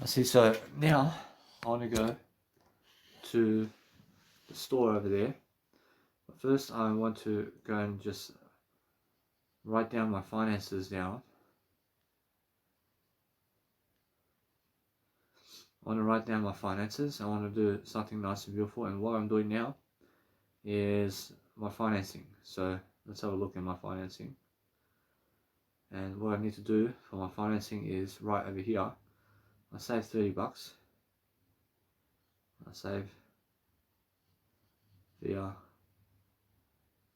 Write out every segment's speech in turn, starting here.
I see, so now I want to go to the store over there. But first I want to go and just write down my finances down. I want to write down my finances. I want to do something nice and beautiful, and what I'm doing now is my financing. So let's have a look at my financing. And what I need to do for my financing is right over here. I save $30. I save via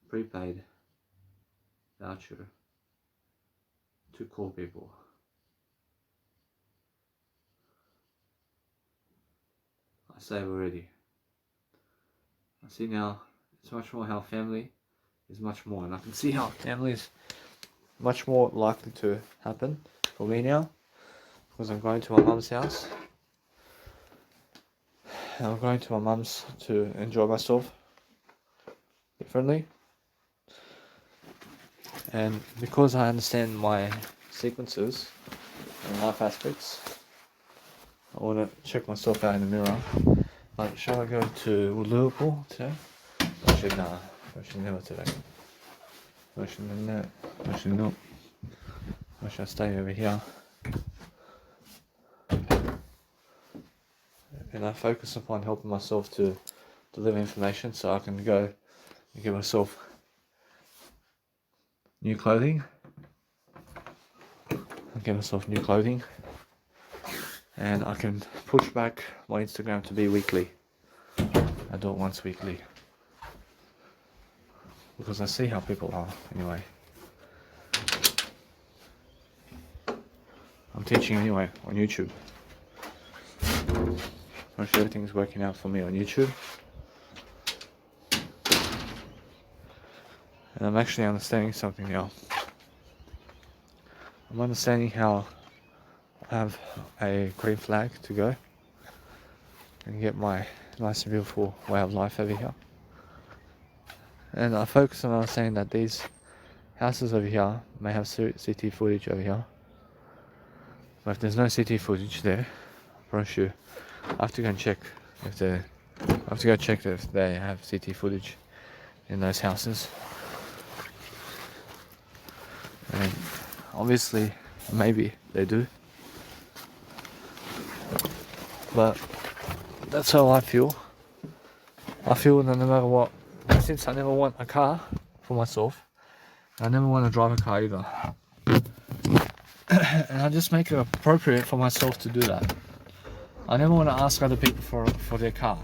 prepaid voucher to call people. I save already. I see now it's much more how family is much more, and I can see how family is much more likely to happen for me now, because I'm going to my mum's house. And I'm going to my mum's to enjoy myself differently. And because I understand my sequences and life aspects, I want to check myself out in the mirror. Like, shall I go to Liverpool today? Actually, nah. Actually, never today. Actually, no. Actually, no. I shall stay over here. And I focus upon helping myself to deliver information so I can go and get myself new clothing. And I can push back my Instagram to be weekly. I do it once weekly, because I see how people are anyway. I'm teaching anyway on YouTube. Actually, everything's working out for me on YouTube. And I'm actually understanding something now. I'm understanding how I have a green flag to go and get my nice and beautiful way of life over here. And I focus on understanding that these houses over here may have CT footage over here. But if there's no CT footage there, I promise you, I have to go and check if they have CT footage in those houses. And obviously, maybe they do. But that's how I feel. I feel that no matter what, since I never want a car for myself, I never want to drive a car either. And I just make it appropriate for myself to do that. I never want to ask other people for their car,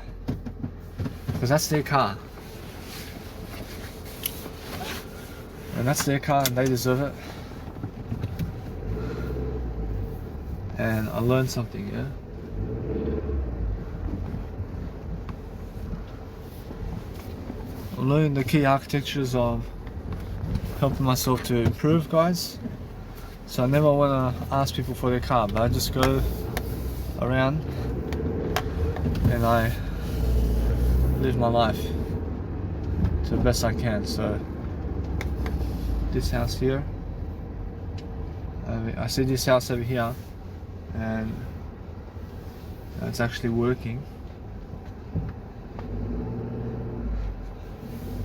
because that's their car. And that's their car and they deserve it. And I learned something, yeah? I learned the key architectures of helping myself to improve, guys. So I never want to ask people for their car, but I just go around and I live my life to the best I can. So this house here, I see this house over here, and it's actually working.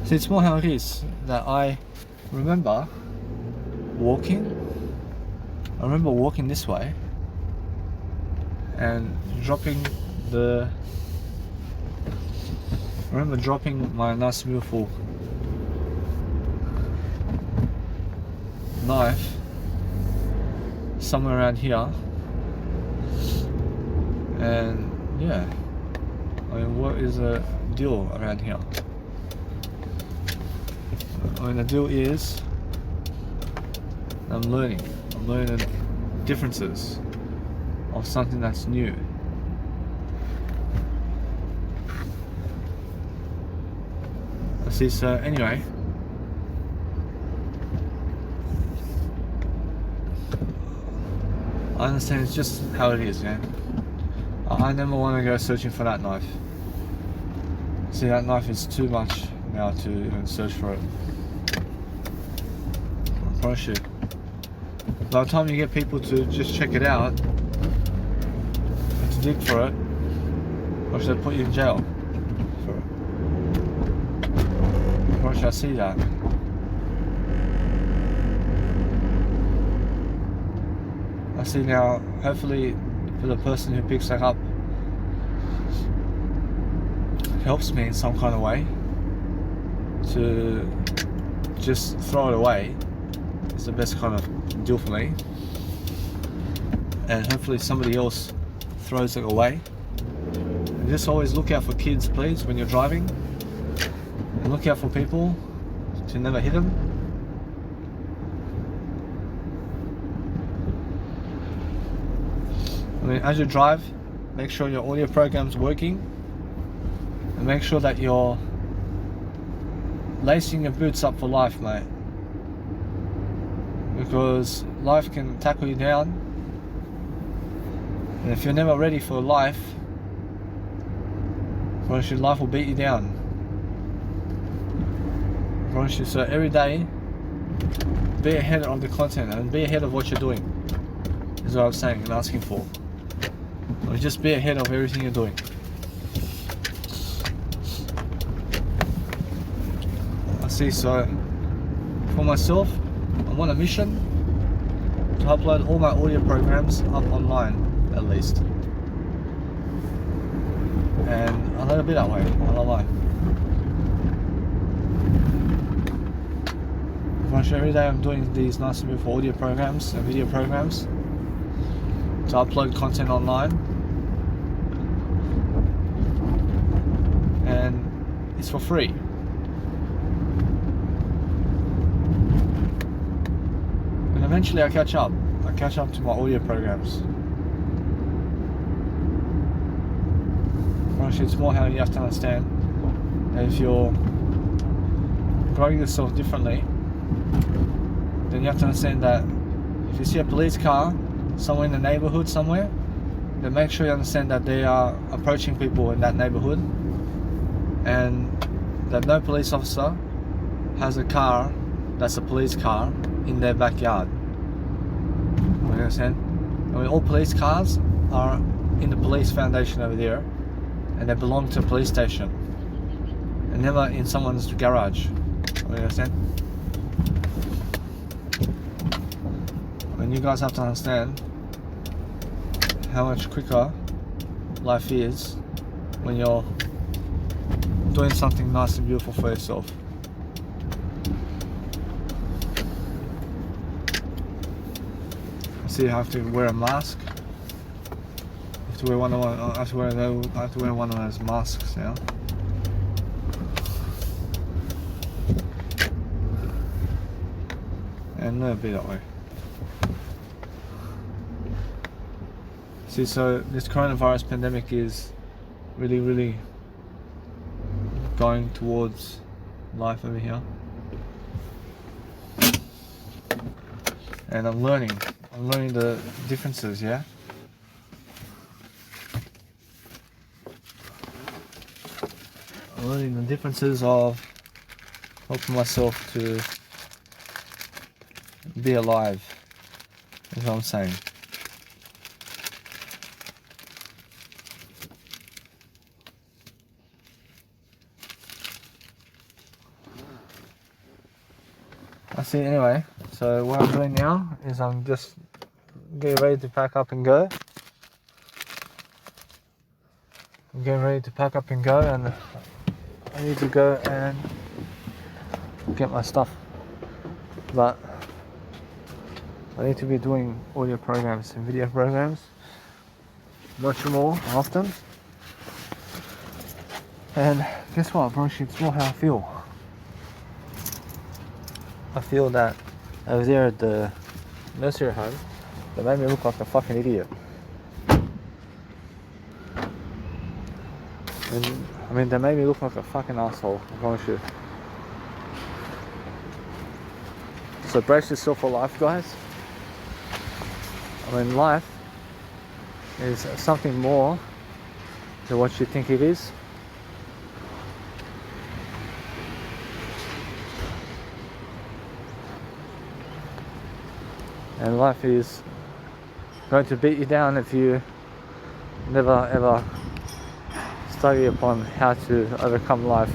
See, it's more how it is that I remember walking this way and dropping my nice beautiful knife somewhere around here. And yeah, I mean, what is the deal around here? I mean, the deal is I'm learning the differences of something that's new. I see, so anyway, I understand it's just how it is, man. I never want to go searching for that knife. See, that knife is too much now to even search for it. I promise you. By the time you get people to just check it out, dick for it, or should I put you in jail for it? Or should I see that? I see now, hopefully for the person who picks that up, helps me in some kind of way to just throw it away. It's the best kind of deal for me. And hopefully somebody else throws it away. And just always look out for kids, please, when you're driving. And look out for people to never hit them. I mean, as you drive, make sure your audio program's working. And make sure that you're lacing your boots up for life, mate. Because life can tackle you down. And if you're never ready for life, life will beat you down. So every day, be ahead of the content and be ahead of what you're doing. Is what I'm saying and asking for. Or just be ahead of everything you're doing. I see, so for myself, I'm on a mission to upload all my audio programs up online. At least, and I let it be that way. I don't lie. Every day I'm doing these nice and beautiful audio programs and video programs to upload content online, and it's for free. And eventually I catch up to my audio programs. It's more how you have to understand that if you're growing yourself differently, then you have to understand that if you see a police car somewhere in the neighborhood somewhere, then make sure you understand that they are approaching people in that neighborhood, and that no police officer has a car that's a police car in their backyard. You understand? I mean, all police cars are in the police foundation over there, and they belong to a police station, and never in someone's garage. You understand? And you guys have to understand how much quicker life is when you're doing something nice and beautiful for yourself. See, you have to wear a mask. I have to wear one of those masks now. And let it be that way. See, so this coronavirus pandemic is really going towards life over here. And I'm learning the differences, yeah? I'm learning the differences of helping myself to be alive, is what I'm saying. I see, anyway, so what I'm doing now is I'm just getting ready to pack up and go. I'm getting ready to pack up and go, and I need to go and get my stuff, but I need to be doing audio programs and video programs much more often. And guess what, bro? It's more how I feel. I feel that over there at the nursery home, they made me look like a fucking idiot. And I mean, they made me look like a fucking asshole, I promise you. So brace yourself for life, guys. I mean, life is something more than what you think it is. And life is going to beat you down if you never ever study upon how to overcome life.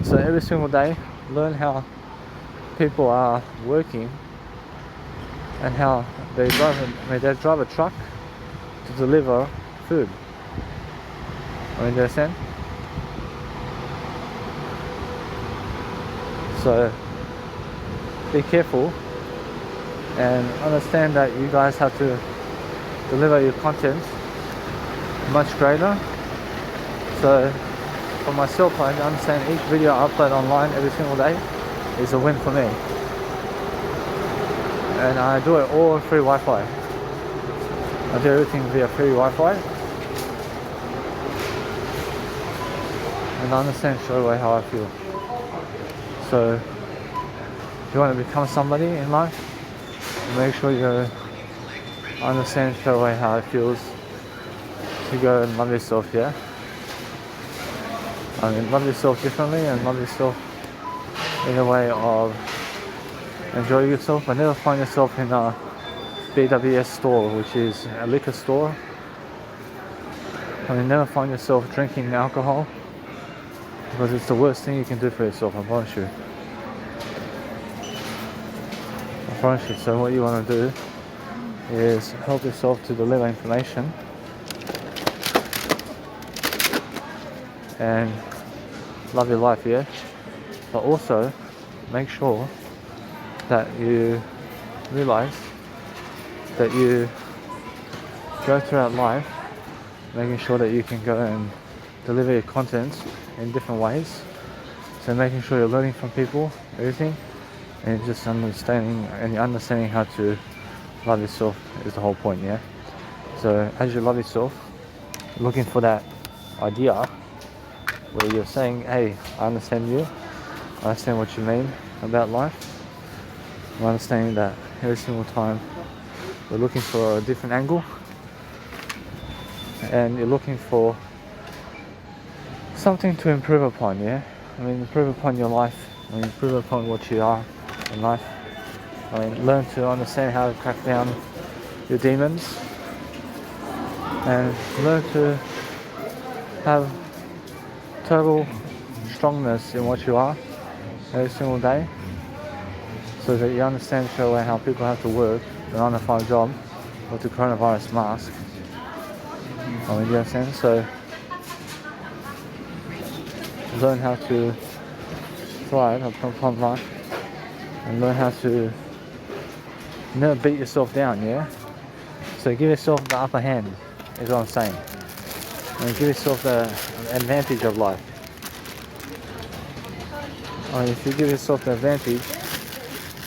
So every single day, learn how people are working and how they drive a truck to deliver food. I mean, understand? So be careful and understand that you guys have to deliver your content much greater. So for myself, I understand each video I upload online every single day is a win for me. And I do it all on free Wi-Fi. I do everything via free Wi-Fi. And I understand straight away how I feel. So if you want to become somebody in life, make sure you understand straight away how it feels to go and love yourself, yeah? I mean, love yourself differently and love yourself in a way of enjoy yourself, but never find yourself in a BWS store, which is a liquor store. I mean, never find yourself drinking alcohol, because it's the worst thing you can do for yourself, I promise you. I promise you. So what you want to do is help yourself to deliver information and love your life, yeah? But also make sure that you realize that you go throughout life making sure that you can go and deliver your content in different ways. So making sure you're learning from people, everything, and you're just understanding how to love yourself is the whole point, yeah? So as you love yourself, looking for that idea where you're saying, hey, I understand you, I understand what you mean about life. I'm understanding that every single time we're looking for a different angle, and you're looking for something to improve upon, yeah? I mean, improve upon your life, I mean, improve upon what you are in life. I mean, learn to understand how to crack down your demons, and learn to have total strongness in what you are every single day, so that you understand straight away how people have to work the 9 to 5 job with the coronavirus mask. I mean, you understand? So learn how to thrive upon life, and learn how to never beat yourself down, yeah? So give yourself the upper hand, is what I'm saying. And give yourself the advantage of life. I mean, if you give yourself the advantage,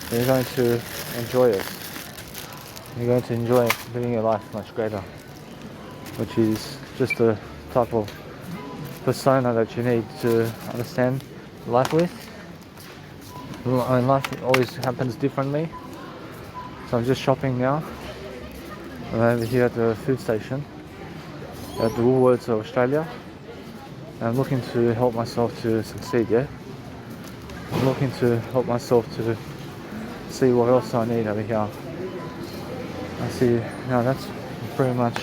then you're going to enjoy it. You're going to enjoy living your life much greater, which is just the type of persona that you need to understand life with. I mean, life always happens differently. So I'm just shopping now. I'm over here at the food station at the Woolworths of Australia. I'm looking to help myself to succeed, yeah? I'm looking to help myself to see what else I need over here. I see, now that's pretty much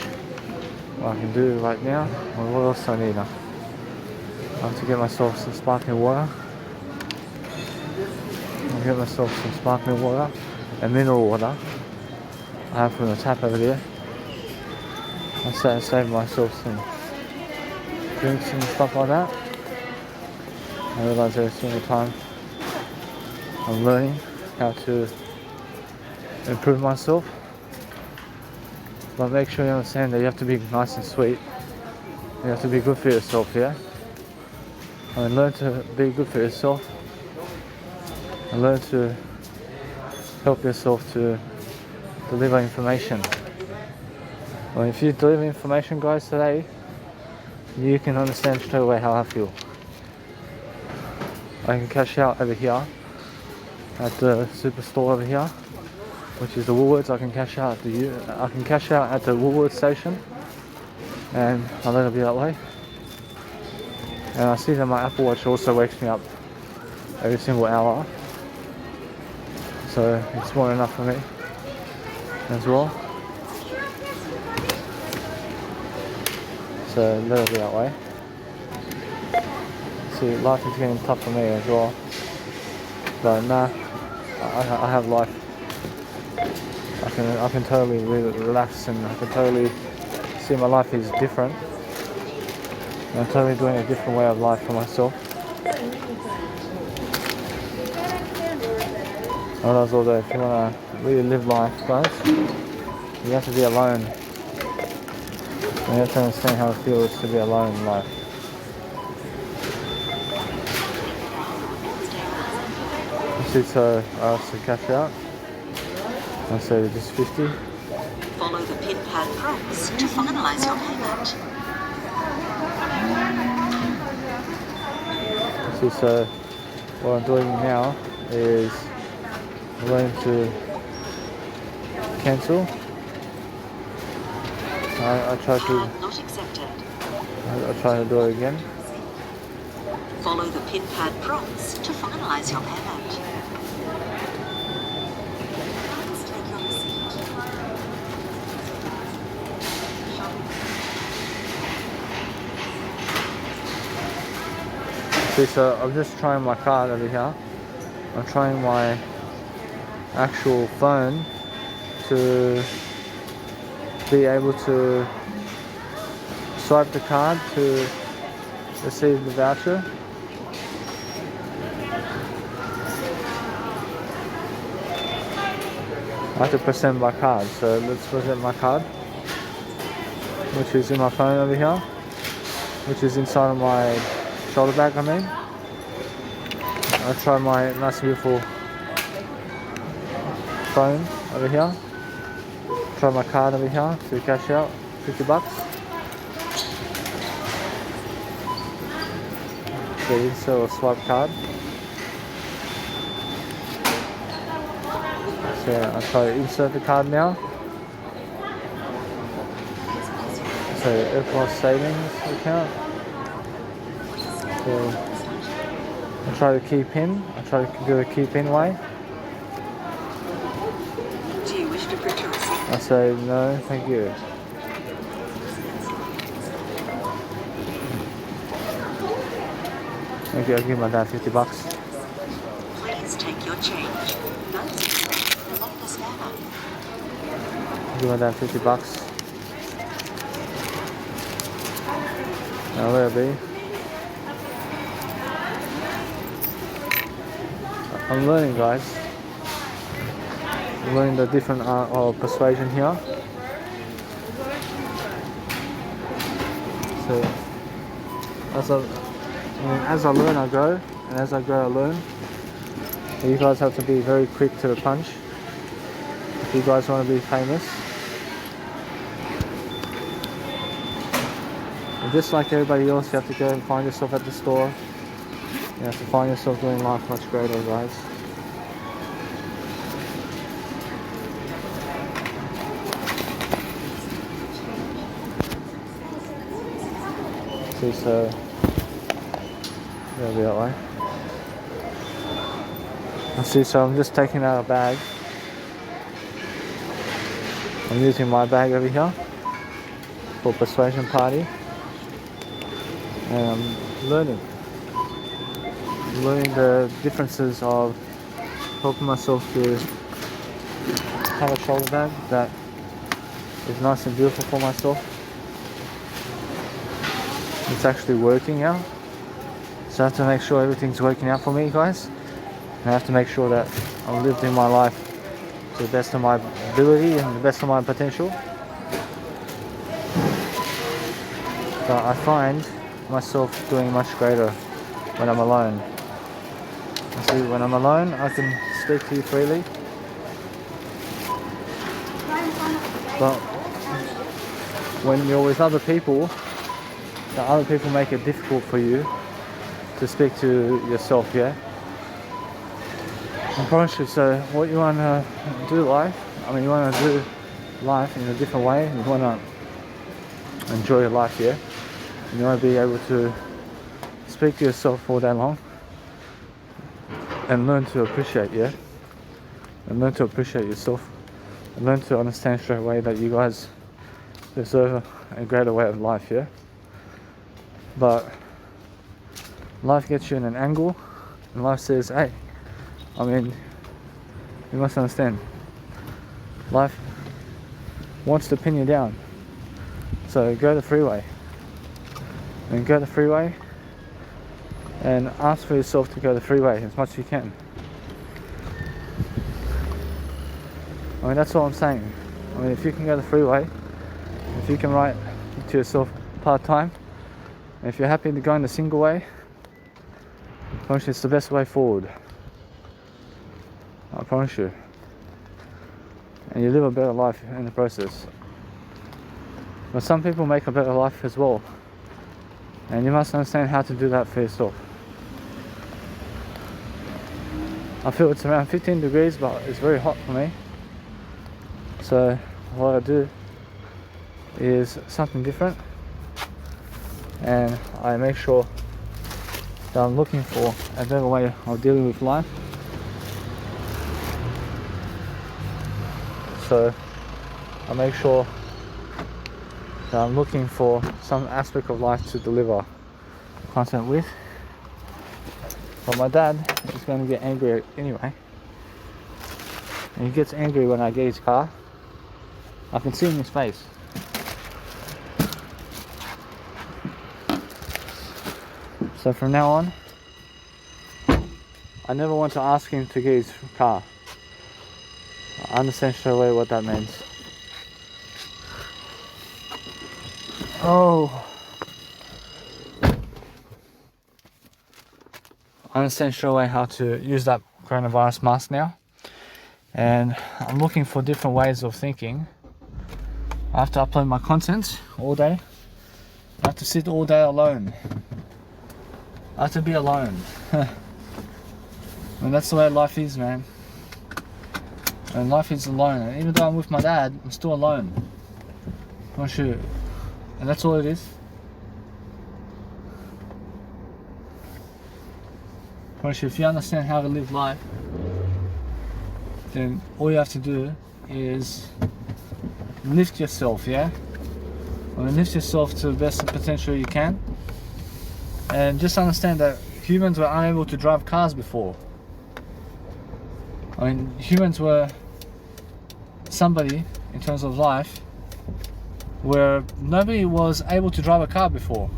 what I can do right now. Well, what else I need? I have to get myself some sparkling water. I'll get myself some sparkling water and mineral water. I have from the tap over there. I save myself some drinks and stuff like that. I realise every single time I'm learning how to improve myself. But make sure you understand that you have to be nice and sweet. You have to be good for yourself, yeah? I mean, learn to be good for yourself. And learn to help yourself to deliver information. Well, if you deliver information, guys, today, you can understand straight away how I feel. I can cash out over here at the superstore over here, which is the Woolworths. I can cash out at the Woolworths station, and I let it be that way. And I see that my Apple Watch also wakes me up every single hour, so it's more than enough for me as well. So let it be that way. See, life is getting tough for me as well. But nah, I have life. I can totally relax, and I can totally see my life is different. And I'm totally doing a different way of life for myself. And as although if you want to really live life, guys, you have to be alone. And you have to understand how it feels to be alone in life. So I asked to cash out. I say just 50. Follow the pin pad prompts to finalize your payment. So what I'm doing now is I'm going to cancel. I try to Not accepted. I try to do it again. Follow the pin pad prompts to finalize your payment. See, so I'm just trying my card over here. I'm trying my actual phone to be able to swipe the card to receive the voucher. I have to present my card, so let's present my card, which is in my phone over here, which is inside of my shoulder bag. I'll try my nice and beautiful phone over here. Try my card over here to cash out $50. So insert a swipe card. So I'll try to insert the card now. So AirPlus savings account. So I'll try the key pin. I'll try to do a key pin way. Do you wish to print your receipt? I say no, thank you. Thank you, I'll give my dad $50. Please take your change. Give my dad $50. Now let it be. I'm learning, guys. I'm learning the different art of persuasion here. So as I learn, I grow, and as I grow, I learn. You guys have to be very quick to the punch if you guys want to be famous. And just like everybody else, you have to go and find yourself at the store. You have to find yourself doing life much greater, guys. See, so it'll be that way. I see, so I'm just taking out a bag. I'm using my bag over here for persuasion party, and I'm learning the differences of helping myself to have a shoulder bag that is nice and beautiful for myself. It's actually working out, so I have to make sure everything's working out for me, guys. And I have to make sure that I'm living my life to the best of my ability and the best of my potential. But I find myself doing much greater when I'm alone. See, when I'm alone, I can speak to you freely. But when you're with other people, the other people make it difficult for you to speak to yourself, yeah? I promise you, so what you want to do you want to do life in a different way. You want to enjoy your life, yeah? And you want to be able to speak to yourself all day long and learn to appreciate, yeah? And learn to appreciate yourself and learn to understand straight away that you guys deserve a greater way of life, yeah? But life gets you in an angle, and life says, hey, I mean, you must understand, life wants to pin you down. So go the freeway. And go the freeway and ask for yourself to go the freeway as much as you can. I mean, that's all I'm saying. I mean, if you can go the freeway, if you can write to yourself part-time, and if you're happy to go in the single way, I promise you it's the best way forward. I promise you. And you live a better life in the process. But some people make a better life as well. And you must understand how to do that for yourself. I feel it's around 15 degrees, but it's very hot for me. So what I do is something different. And I make sure that I'm looking for a better way of dealing with life. So I make sure that I'm looking for some aspect of life to deliver content with. But my dad is going to get angry anyway. And he gets angry when I get his car. I can see in his face. So from now on, I never want to ask him to get his car. I understand straight away what that means. Oh. I understand straight away how to use that coronavirus mask now. And I'm looking for different ways of thinking. I have to upload my content all day. I have to sit all day alone. I have to be alone. And that's the way life is, man. And life is alone. And even though I'm with my dad, I'm still alone. Oh shoot. And that's all it is. If you understand how to live life, then all you have to do is lift yourself, yeah? I mean, lift yourself to the best potential you can. And just understand that humans were unable to drive cars before. I mean, humans were somebody, in terms of life, where nobody was able to drive a car before.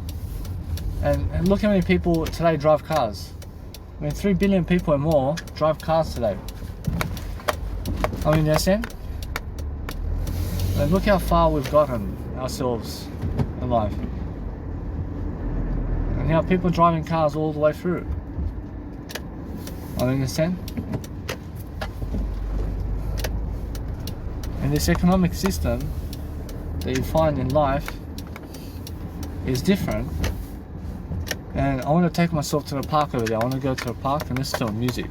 And look how many people today drive cars. I mean, 3 billion people and more drive cars today. I mean, you understand? And look how far we've gotten ourselves in life. And how people driving cars all the way through. I mean, you understand? And this economic system that you find in life is different. And I want to take myself to the park over there. I want to go to the park and listen to music.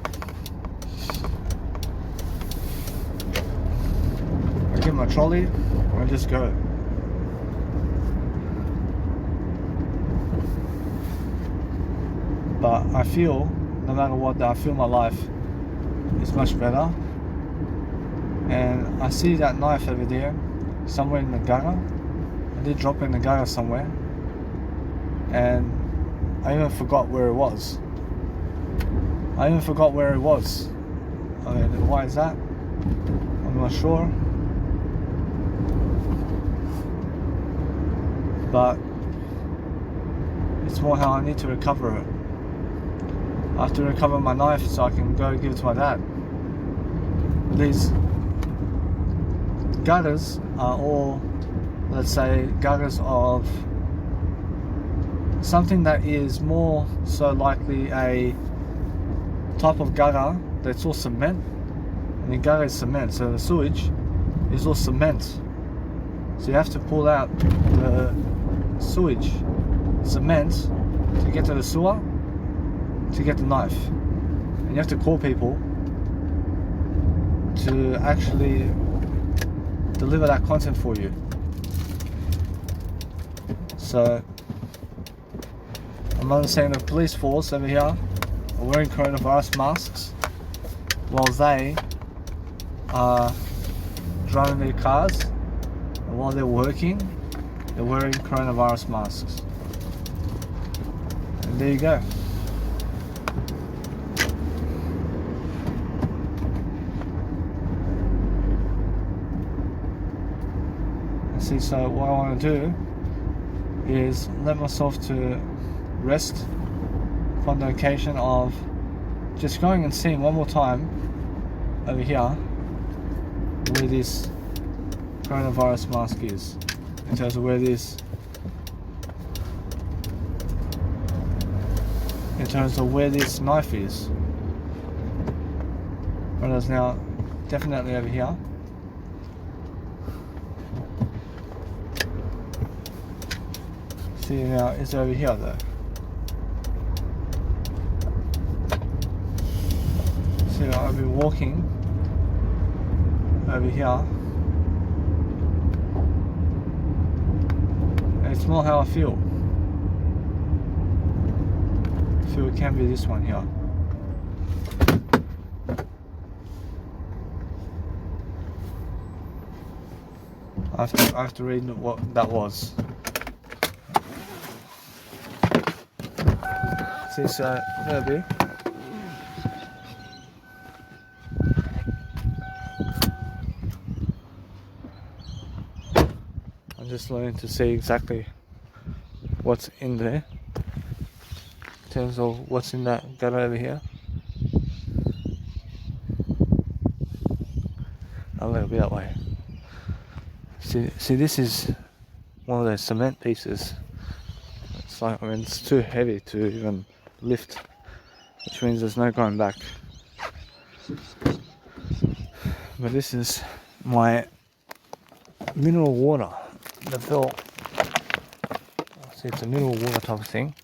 I get my trolley and I just go. But I feel, no matter what, that I feel my life is much better. And I see that knife over there, somewhere in the gutter. I did drop it in the gutter somewhere. And I even forgot where it was. I mean, why is that? I'm not sure. But it's more how I need to recover it. I have to recover my knife so I can go give it to my dad. These gutters are all, let's say, gutters of something that is more so likely a type of gutter that's all cement. And the gutter is cement, so the sewage is all cement. So you have to pull out the sewage, cement, to get to the sewer, to get the knife. And you have to call people to actually deliver that content for you. So I'm understanding the police force over here are wearing coronavirus masks while they are driving their cars, and while they're working, they're wearing coronavirus masks. And there you go. See, so what I want to do is let myself to rest from the occasion of just going and seeing one more time over here where this coronavirus mask is, in terms of where this, in terms of where this knife is. But it's now definitely over here. See, now it's over here though. So I'll be walking over here, and it's more how I feel. I feel it can be this one here. I have to read what that was. See, so there'll be. I'm just learning to see exactly what's in there, in terms of what's in that gut over here. A little bit that way. See, this is one of those cement pieces. It's like, I mean, it's too heavy to even lift, which means there's no going back. But this is my mineral water that fell. See, it's a mineral water type of thing.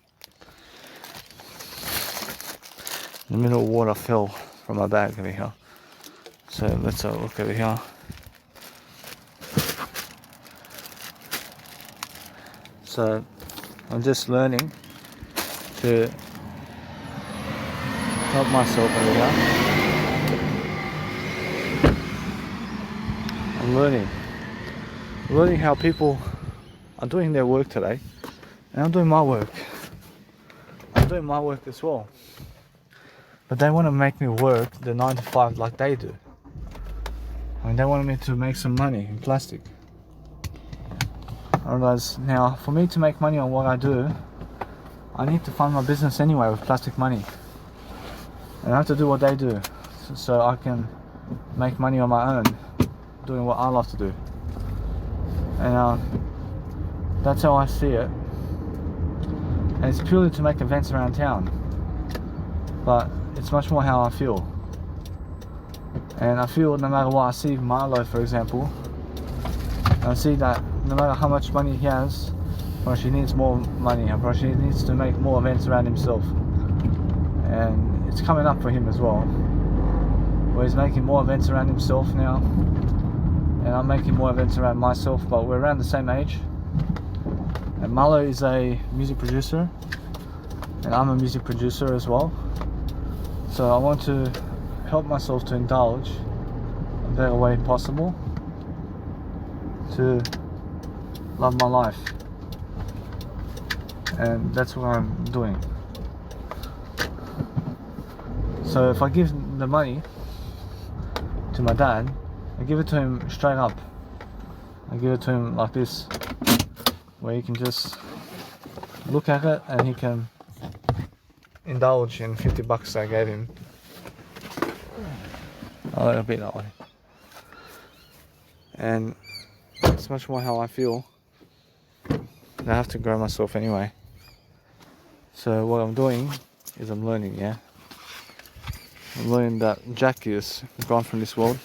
The mineral water fell from my bag over here. So let's have a look over here. So I'm just learning to help myself over here. I'm learning how people are doing their work today, and I'm doing my work. I'm doing my work as well. But they want to make me work the 9 to 5 like they do. I mean, they want me to make some money in plastic. Otherwise, now for me to make money on what I do, I need to fund my business anyway with plastic money. And I have to do what they do, so I can make money on my own, doing what I love to do. And that's how I see it. And it's purely to make events around town, but it's much more how I feel. And I feel no matter what, I see Marlo, for example, I see that no matter how much money he has, he needs more money, and he needs to make more events around himself. And it's coming up for him as well, where he's making more events around himself now, and I'm making more events around myself, but we're around the same age. And Marlo is a music producer, and I'm a music producer as well. So I want to help myself to indulge a better way possible to love my life, and that's what I'm doing. So if I give the money to my dad, I give it to him straight up. I give it to him like this, where he can just look at it and he can indulge in $50 I gave him. A little bit that way. And it's much more how I feel. I have to grow myself anyway. So what I'm doing is I'm learning, yeah. I'm learning that Jack is gone from this world.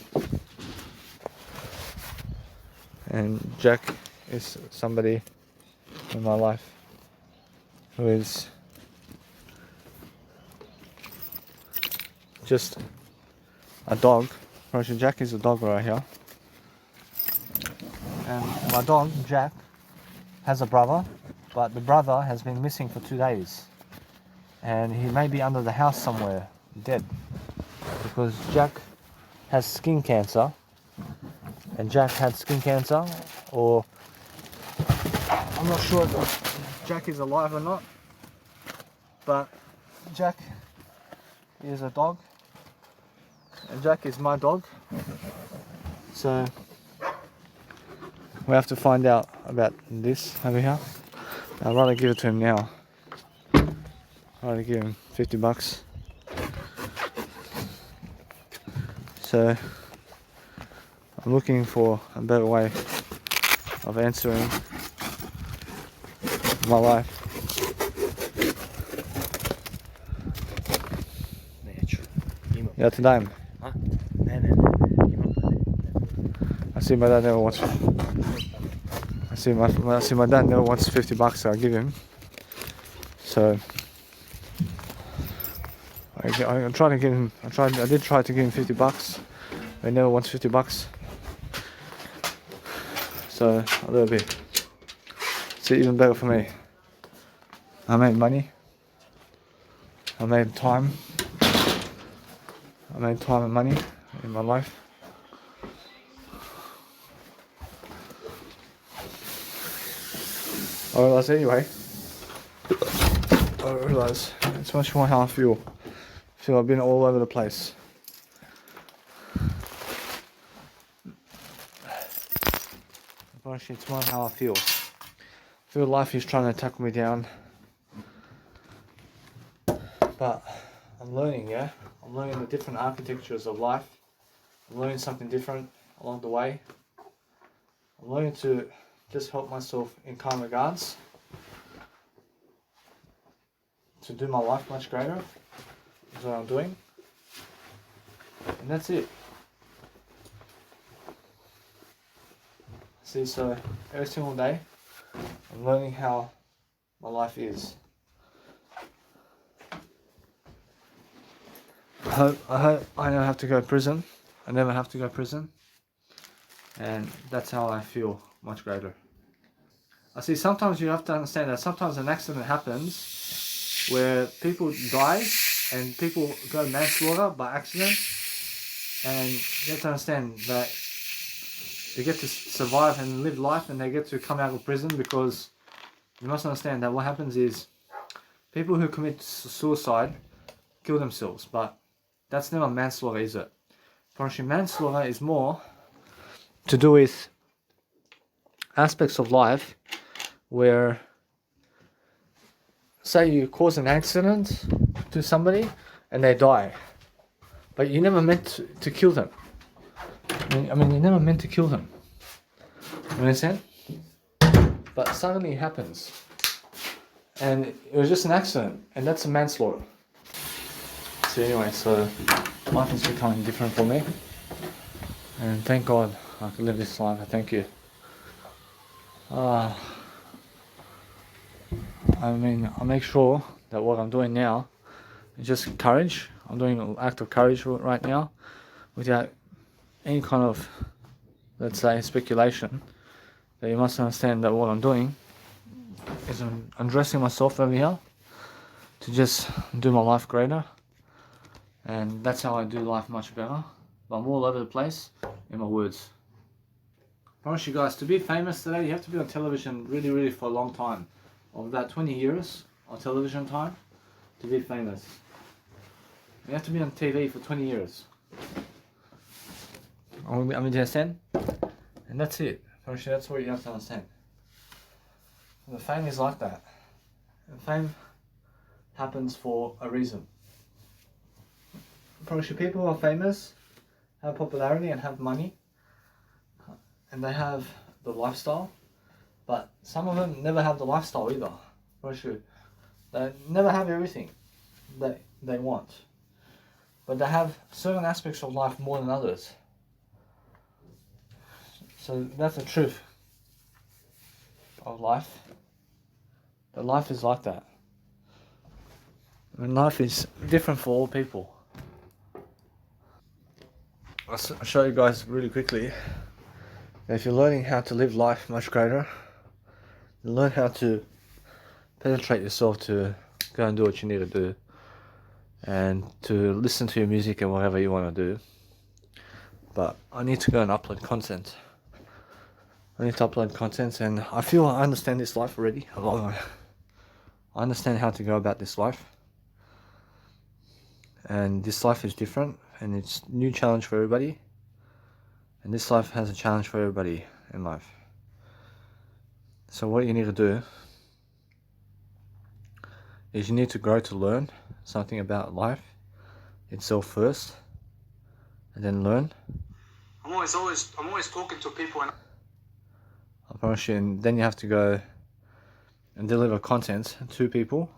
And Jack is somebody in my life who is just a dog. Actually, Jack is a dog right here. And my dog, Jack, has a brother, but the brother has been missing for 2 days. And he may be under the house somewhere, dead. Because Jack has skin cancer. And Jack had skin cancer, or I'm not sure if Jack is alive or not. But Jack is a dog, and Jack is my dog. So we have to find out about this over here. I'd rather give it to him now. I'd rather give him $50. So I'm looking for a better way of answering my life. Ja, till dig. Nej. I see my dad never wants. I see my dad never wants $50, so I give him. So I try to give him. I did try to give him $50, but he never wants $50. So a little bit. It's even better for me. I made money. I made time. I made time and money in my life. I realise anyway. I realise it's much more how I feel. I've been all over the place. Actually, it's more how I feel. I feel life is trying to tackle me down. But I'm learning, yeah? I'm learning the different architectures of life. I'm learning something different along the way. I'm learning to just help myself in kind regards. To do my life much greater is what I'm doing. And that's it. See, so every single day I'm learning how my life is. I hope I don't have to go to prison. I never have to go to prison. And that's how I feel much greater. I see sometimes you have to understand that sometimes an accident happens where people die and people go manslaughter by accident, and you have to understand that they get to survive and live life and they get to come out of prison, because you must understand that what happens is people who commit suicide kill themselves, but that's never manslaughter, is it? Actually, manslaughter is more to do with aspects of life where, say you cause an accident to somebody and they die, but you never meant to kill them. I mean, you never meant to kill them. You understand? But suddenly it happens. And it was just an accident, and that's a manslaughter. So anyway, so life is becoming different for me. And thank God I can live this life. I thank you. I mean, I make sure that what I'm doing now is just courage. I'm doing an act of courage right now without any kind of, let's say, speculation. That you must understand that what I'm doing is I'm undressing myself over here to just do my life greater. And that's how I do life much better. But I'm all over the place in my words. I promise you guys, to be famous today, you have to be on television really for a long time. Of about 20 years of television time to be famous. You have to be on TV for 20 years. I mean, understand? And that's it. Actually, that's what you have to understand. The fame is like that. And fame happens for a reason. Probably people who are famous have popularity and have money, and they have the lifestyle, but some of them never have the lifestyle either. Probably they never have everything that they want, but they have certain aspects of life more than others. So that's the truth of life. That life is like that. And life is different for all people. I'll show you guys really quickly. If you're learning how to live life much greater, you learn how to penetrate yourself to go and do what you need to do, and to listen to your music and whatever you want to do. But I need to go and upload content. I need to upload content, and I feel I understand this life already. I understand how to go about this life. and this life is different, and it's a new challenge for everybody, and this life has a challenge for everybody in life. So what you need to do is you need to grow to learn something about life itself first, and then learn. I'm always talking to people, and I promise you. And then you have to go and deliver content to people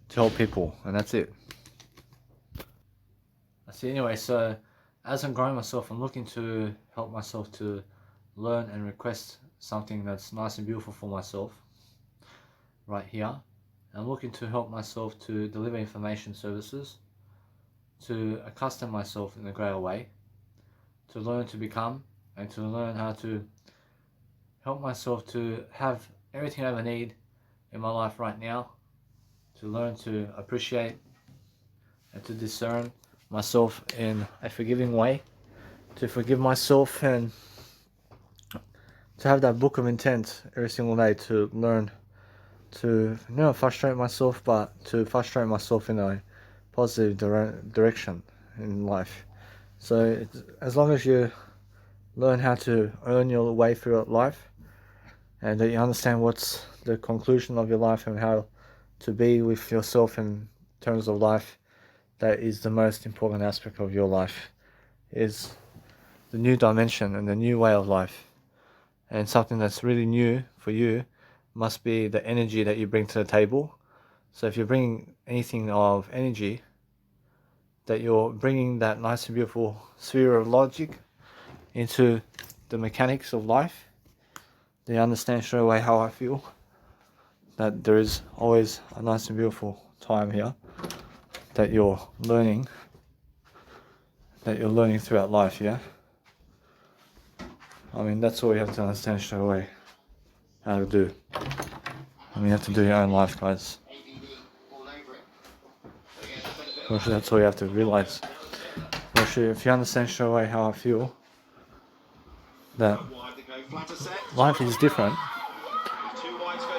to help people, and that's it. That's it. Anyway, so as I'm growing myself, I'm looking to help myself to learn and request something that's nice and beautiful for myself right here. I'm looking to help myself to deliver information services, to accustom myself in a greater way, to learn to become, and to learn how to help myself to have everything I ever need in my life right now, to learn to appreciate and to discern myself in a forgiving way, to forgive myself, and to have that book of intent every single day, to learn to not frustrate myself, but to frustrate myself in a positive direction in life. So as long as you learn how to earn your way through life, and that you understand what's the conclusion of your life and how to be with yourself in terms of life, that is the most important aspect of your life, is the new dimension and the new way of life. And something that's really new for you must be the energy that you bring to the table. So if you're bringing anything of energy, that you're bringing that nice and beautiful sphere of logic into the mechanics of life, then you understand straight away how I feel, that there is always a nice and beautiful time here that you're learning throughout life. Yeah, I mean, that's all you have to understand straight away how to do. I mean, you have to do your own life, guys. That's all you have to realize. If you understand straight away how I feel, that life is different.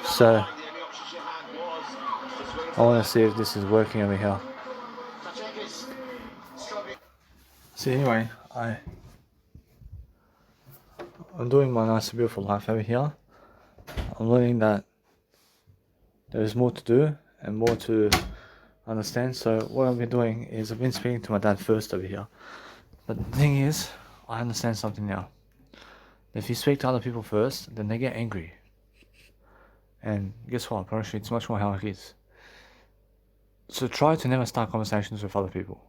So I want to see if this is working over here. So anyway, I'm doing my nice and beautiful life over here. I'm learning that there is more to do and more to understand. So what I've been doing is I've been speaking to my dad first over here. But the thing is, I understand something now. If you speak to other people first, then they get angry. And guess what? I promise you, it's much more how it is. So try to never start conversations with other people.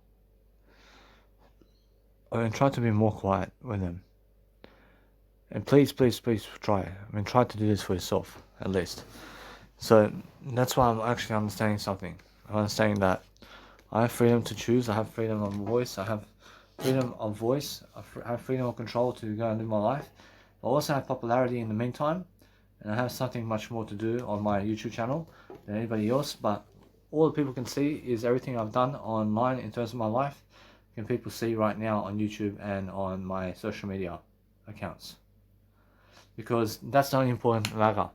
And try to be more quiet with them. And please try. I mean, try to do this for yourself, at least. So that's why I'm actually understanding something. I'm understanding that I have freedom to choose. I have freedom of voice. I have freedom of voice. I have freedom of control to go and live my life. I also have popularity in the meantime. And I have something much more to do on my YouTube channel than anybody else. But all the people can see is everything I've done online in terms of my life. Can people see right now on YouTube and on my social media accounts. Because that's the only important matter.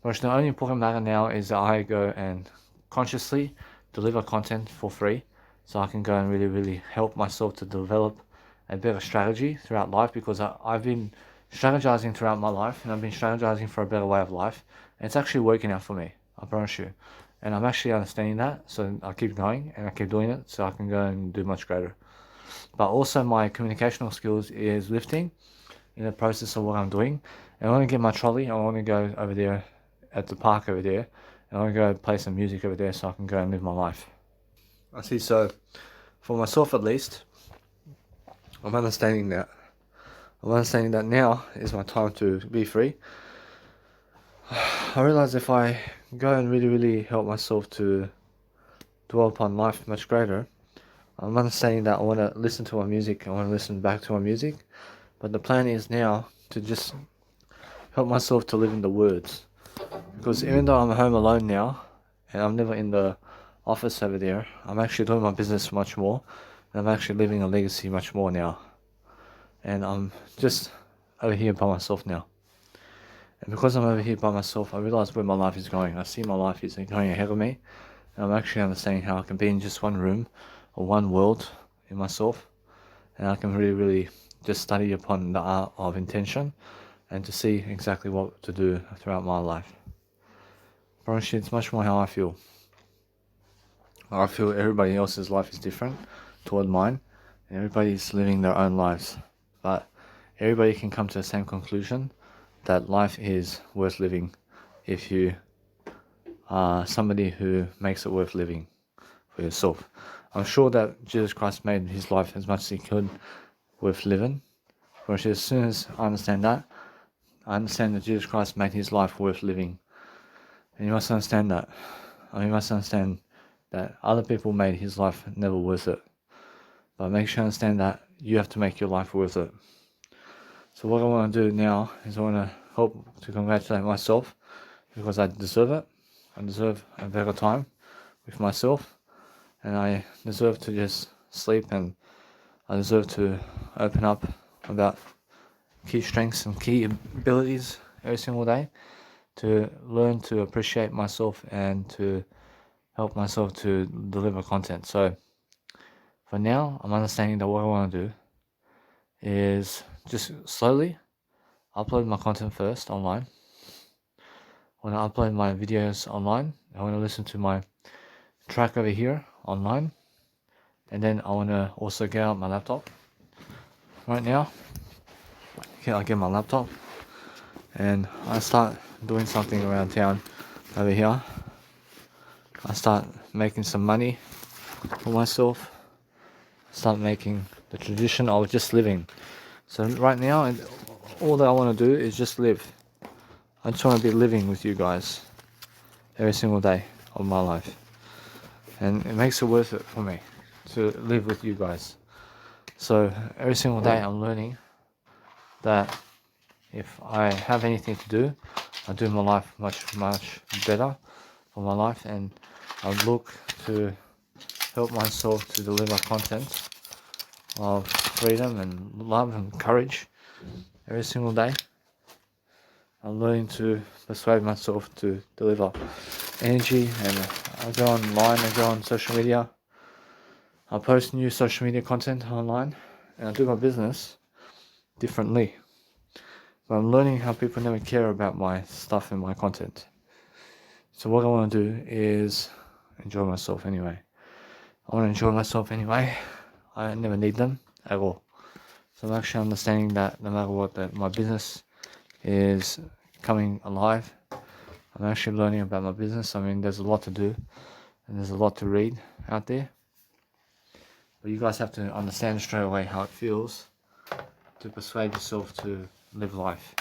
But the only important matter now is that I go and consciously deliver content for free, so I can go and really help myself to develop a better strategy throughout life, because I've been strategizing throughout my life, and I've been strategizing for a better way of life, and it's actually working out for me, I promise you. And I'm actually understanding that, so I keep going and I keep doing it so I can go and do much greater. But also my communicational skills is lifting in the process of what I'm doing. And I want to get my trolley. I want to go over there at the park over there, and I want to go play some music over there so I can go and live my life. I see. So for myself at least, I'm understanding that. I'm understanding that now is my time to be free. I realize if I go and really help myself to dwell upon life much greater, I'm understanding that I want to listen to my music. I want to listen back to my music. But the plan is now to just help myself to live in the words. Because even though I'm home alone now, and I'm never in the office over there, I'm actually doing my business much more, and I'm actually living a legacy much more now. And I'm just over here by myself now. And because I'm over here by myself, I realize where my life is going. I see my life is going ahead of me, and I'm actually understanding how I can be in just one room one world in myself, and I can really just study upon the art of intention and to see exactly what to do throughout my life. But it's much more how I feel. I feel everybody else's life is different toward mine, and everybody's living their own lives. But everybody can come to the same conclusion that life is worth living if you are somebody who makes it worth living for yourself. I'm sure that Jesus Christ made his life as much as he could worth living. But as soon as I understand that Jesus Christ made his life worth living. And you must understand that. You must understand that other people made his life never worth it. But make sure you understand that you have to make your life worth it. So what I want to do now is I want to help to congratulate myself because I deserve it. I deserve a better time with myself, and I deserve to just sleep, and I deserve to open up about key strengths and key abilities every single day, to learn to appreciate myself and to help myself to deliver content. So for now, I'm understanding that what I want to do is just slowly upload my content first online. When I upload my videos online, I want to listen to my track over here online, and then I want to also get out my laptop. Right now, I get my laptop and I start doing something around town over here. I start making some money for myself. Start making the tradition of just living. So right now, all that I want to do is just live. I just want to be living with you guys every single day of my life, and it makes it worth it for me to live with you guys. So every single day I'm learning that if I have anything to do, I do my life much better for my life, and I look to help myself to deliver content of freedom and love and courage every single day. I'm learning to persuade myself to deliver energy, and I go online, I go on social media, I post new social media content online, and I do my business differently. But I'm learning how people never care about my stuff and my content. So what I want to do is enjoy myself anyway. I want to enjoy myself anyway. I never need them at all. So I'm actually understanding that no matter what, that my business is coming alive. I'm actually learning about my business. I mean, there's a lot to do and there's a lot to read out there. But you guys have to understand straight away how it feels to persuade yourself to live life.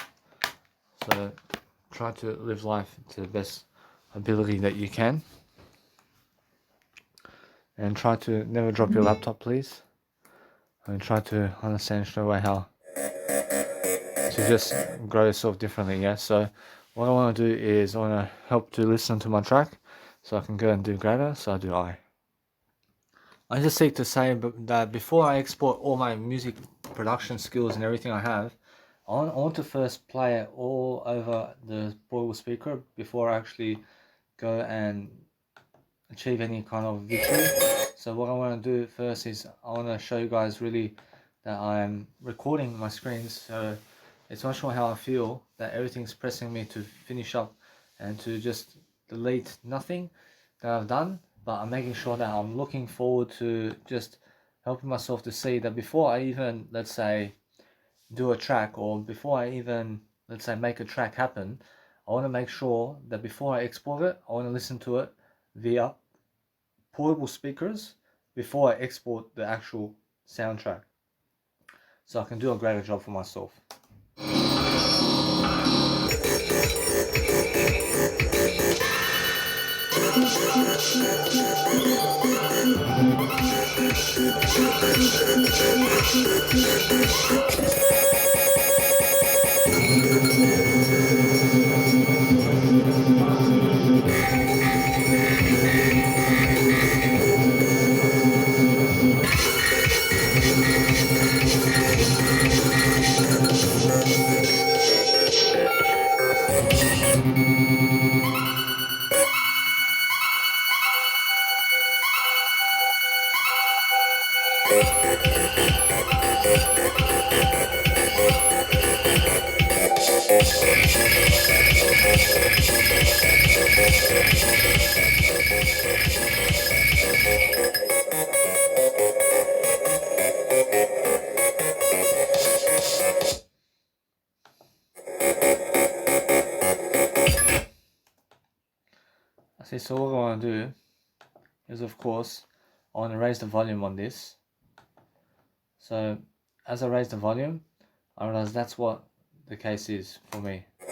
So try to live life to the best ability that you can. And try to never drop your laptop, please. And try to understand straight away how to just grow yourself differently, yeah? So what I want to do is I want to help to listen to my track so I can go and do greater, so I do I. I just seek to say that before I export all my music production skills and everything I have, I want to first play it all over the portable speaker before I actually go and achieve any kind of victory. So what I want to do first is I want to show you guys really that I'm recording my screens, so it's much more how I feel, that everything's pressing me to finish up and to just delete nothing that I've done, but I'm making sure that I'm looking forward to just helping myself to see that before I even, let's say, do a track, or before I even, let's say, make a track happen, I want to make sure that before I export it, I want to listen to it via portable speakers before I export the actual soundtrack, so I can do a greater job for myself. See, so what I want to do is, of course, I want to raise the volume on this. So as I raise the volume, I realize that's what the case is for me. I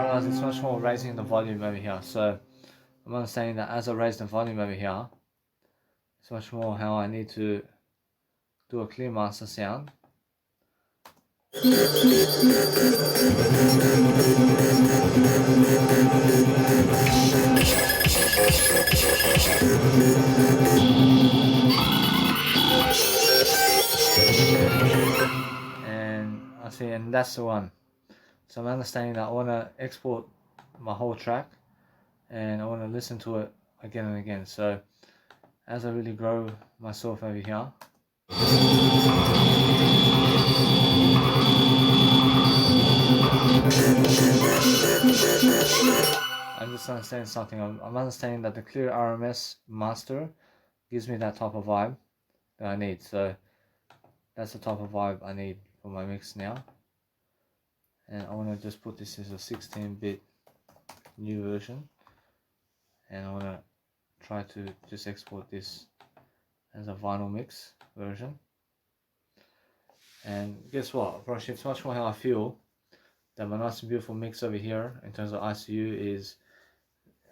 realize it's much more raising the volume over here. So I'm understanding that as I raise the volume over here, it's much more how I need to do a clear master sound. And I see, and that's the one. So I'm understanding that I want to export my whole track and I want to listen to it again and again. So as I really grow myself over here, I'm just understanding something. I'm understanding that the clear RMS master gives me that type of vibe that I need. So that's the type of vibe I need for my mix now. And I want to just put this as a 16-bit new version. And I want to try to just export this as a vinyl mix version. And guess what? Approach, it's much more how I feel that my nice and beautiful mix over here in terms of ICU is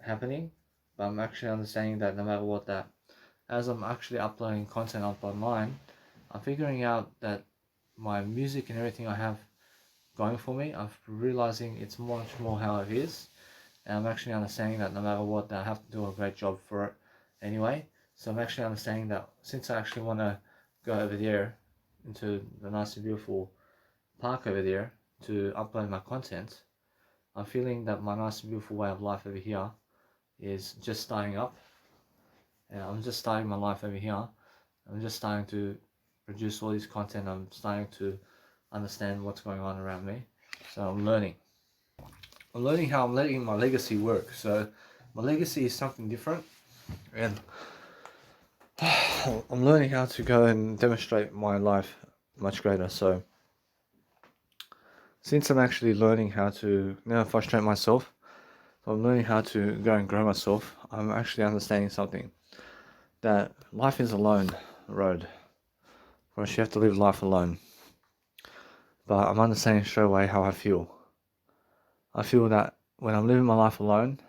happening. But I'm actually understanding that no matter what, that as I'm actually uploading content up online, I'm figuring out that my music and everything I have going for me, I'm realizing it's much more how it is. And I'm actually understanding that no matter what, that I have to do a great job for it anyway. So I'm actually understanding that since I actually want to go over there into the nice and beautiful park over there to upload my content, I'm feeling that my nice and beautiful way of life over here is just starting up. And I'm just starting my life over here. I'm just starting to produce all this content. I'm starting to understand what's going on around me. So I'm learning. I'm learning how I'm letting my legacy work. So my legacy is something different, and I'm learning how to go and demonstrate my life much greater. So since I'm actually learning how to never frustrate myself, I'm learning how to go and grow myself, I'm actually understanding something, that life is a lone road. Of course, you have to live life alone. But I'm understanding straight away how I feel. I feel that when I'm living my life alone,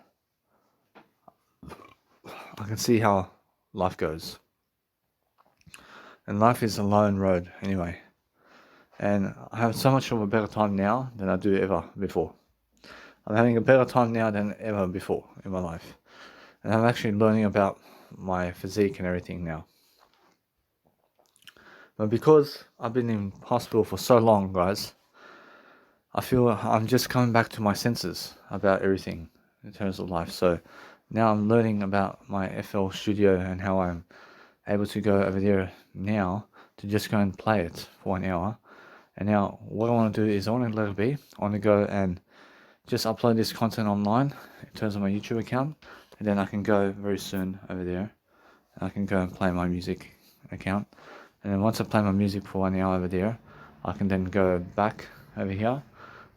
I can see how life goes. And life is a lone road anyway. And I have so much of a better time now than I do ever before. I'm having a better time now than ever before in my life. And I'm actually learning about my physique and everything now. But because I've been in hospital for so long, guys, I feel I'm just coming back to my senses about everything in terms of life. So now I'm learning about my FL Studio and how I'm able to go over there now to just go and play it for an hour. And now what I want to do is I want to let it be. I want to go and just upload this content online in terms of my YouTube account. And then I can go very soon over there. And I can go and play my music account. And then once I play my music for 1 hour over there, I can then go back over here.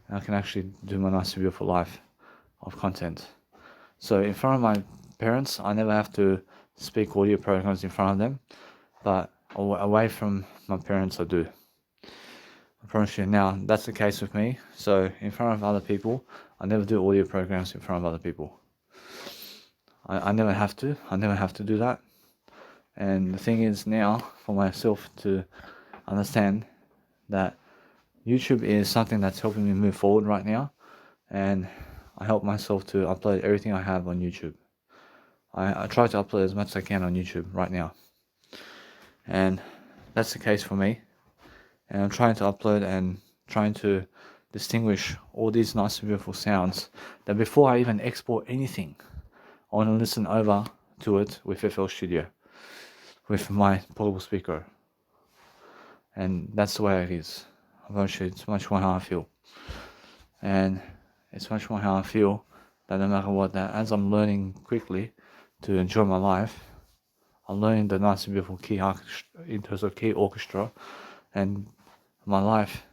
And I can actually do my nice beautiful life of content. So in front of my parents, I never have to speak audio programs in front of them, but away from my parents I do. I promise you now, that's the case with me. So in front of other people, I never do audio programs in front of other people. I never have to do that. And the thing is now, for myself to understand that YouTube is something that's helping me move forward right now, and I help myself to upload everything I have on YouTube. I try to upload as much as I can on YouTube right now, and that's the case for me. And I'm trying to upload and trying to distinguish all these nice and beautiful sounds that before I even export anything, I want to listen over to it with FL Studio, with my portable speaker. And that's the way it is. Eventually, it's much more how I feel. And it's much more how I feel that no matter what, that as I'm learning quickly to enjoy my life, I'm learning the nice and beautiful key orchestra, in terms of key orchestra, and my life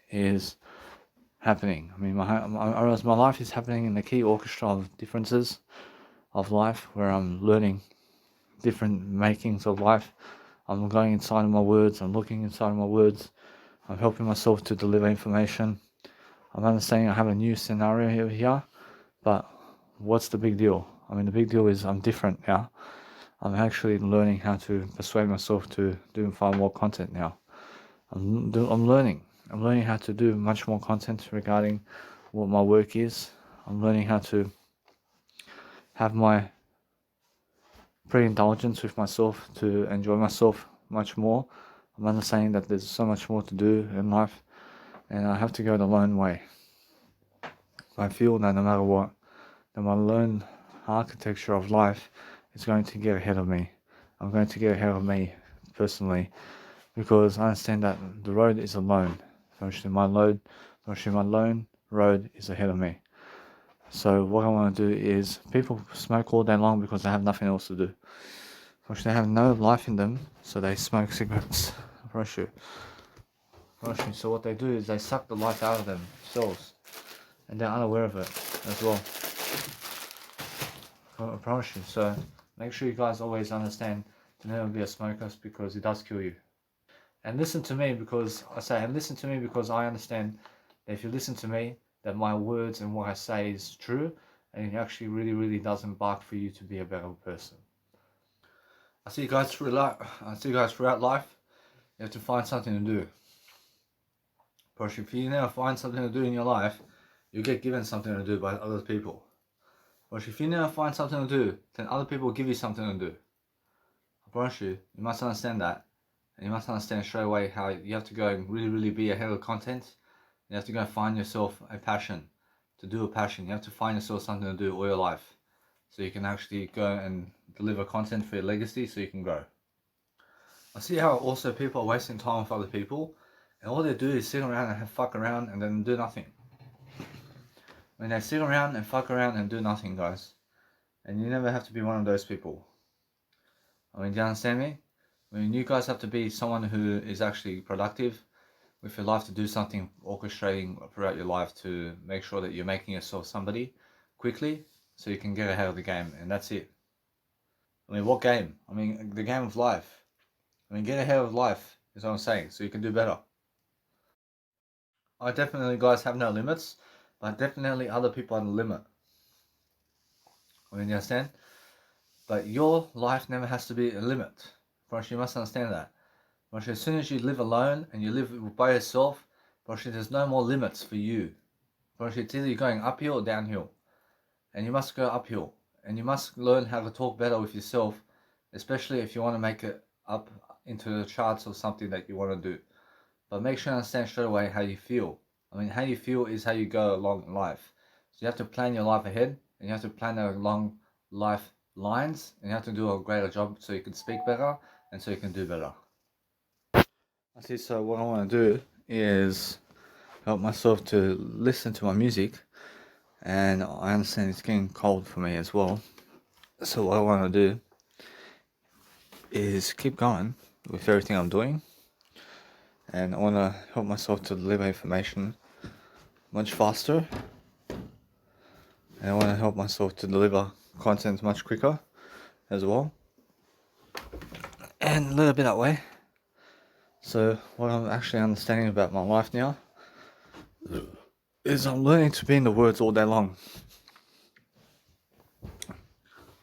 is happening. I mean, I realize my life is happening in the key orchestra of differences of life, where I'm learning different makings of life. I'm going inside of my words, I'm looking inside of my words, I'm helping myself to deliver information. I'm understanding I have a new scenario here, but what's the big deal? I mean, the big deal is I'm different now. I'm actually learning how to persuade myself to do far more content now. I'm learning. I'm learning how to do much more content regarding what my work is. I'm learning how to have my pre-indulgence with myself, to enjoy myself much more. I'm understanding that there's so much more to do in life, and I have to go the lone way. I feel that no matter what, that my lone architecture of life is going to get ahead of me. I'm going to get ahead of me personally, because I understand that the road is alone. Eventually my lone road is ahead of me. So what I want to do is, people smoke all day long because they have nothing else to do. They have no life in them, so they smoke cigarettes. So what they do is they suck the life out of themselves, and they're unaware of it as well. I promise you. So make sure you guys always understand to never be a smoker, because it does kill you. And listen to me because I understand that if you listen to me, that my words and what I say is true, and it actually really does embark for you to be a better person. I see you guys throughout life. You have to find something to do. But if you never find something to do in your life, you get given something to do by other people. But if you never find something to do, then other people will give you something to do. I promise you, you must understand that. And you must understand straight away how you have to go and really be ahead of content. You have to go and find yourself a passion, to do a passion. You have to find yourself something to do all your life, so you can actually go and deliver content for your legacy, so you can grow. I see how also people are wasting time with other people, and all they do is sit around and fuck around and then do nothing. When they sit around and fuck around and do nothing, guys, and you never have to be one of those people. I mean, do you understand me? I mean, you guys have to be someone who is actually productive with your life, to do something, orchestrating throughout your life to make sure that you're making yourself somebody quickly, so you can get ahead of the game, and that's it. I mean, what game? I mean, the game of life. I mean, get ahead of life is what I'm saying, so you can do better. I definitely, guys, have no limits, but definitely other people are the limit. I mean, you understand? But your life never has to be a limit. But you must understand that. But as soon as you live alone and you live by yourself, but there's no more limits for you. But it's either you're going uphill or downhill. And you must go uphill. And you must learn how to talk better with yourself, especially if you want to make it up into the charts or something that you want to do. But make sure you understand straight away how you feel. I mean, how you feel is how you go along in life. So you have to plan your life ahead, and you have to plan along life lines, and you have to do a greater job so you can speak better and so you can do better. I see, so what I want to do is help myself to listen to my music, and I understand it's getting cold for me as well. So what I want to do is keep going with everything I'm doing, and I want to help myself to deliver information much faster, and I want to help myself to deliver content much quicker as well, and a little bit that way. So what I'm actually understanding about my life now is I'm learning to be in the words all day long.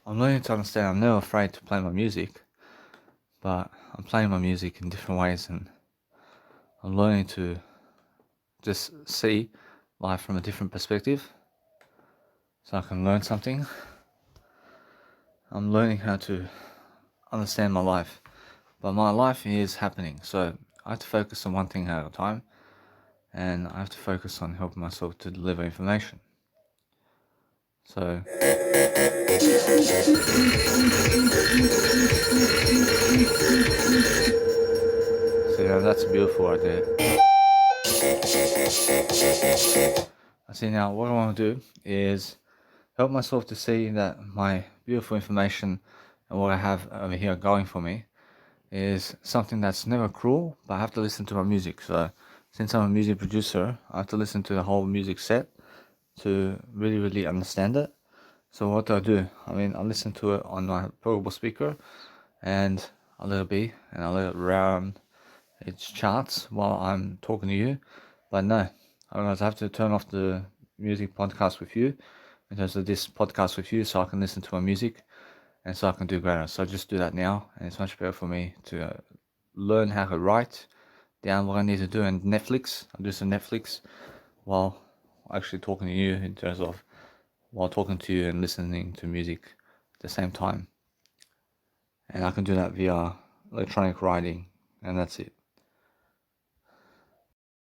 I'm learning to understand I'm never afraid to play my music, but I'm playing my music in different ways, and I'm learning to just see life from a different perspective so I can learn something. I'm learning how to understand my life, but my life is happening, so I have to focus on one thing at a time, and I have to focus on helping myself to deliver information. So yeah, that's beautiful right there. I see. Now what I want to do is help myself to see that my beautiful information and what I have over here going for me is something that's never cruel, but I have to listen to my music. So since I'm a music producer, I have to listen to the whole music set to really understand it. So what do? I mean, I listen to it on my portable speaker, and I let it be, and I let it round its charts while I'm talking to you. But no, otherwise I have to turn off the music podcast with you, in terms of this podcast with you, so I can listen to my music, and so I can do greater. So I just do that now, and it's much better for me to learn how to write down what I need to do. And Netflix, I do some Netflix while actually talking to you, in terms of while talking to you and listening to music at the same time. And I can do that via electronic writing, and that's it.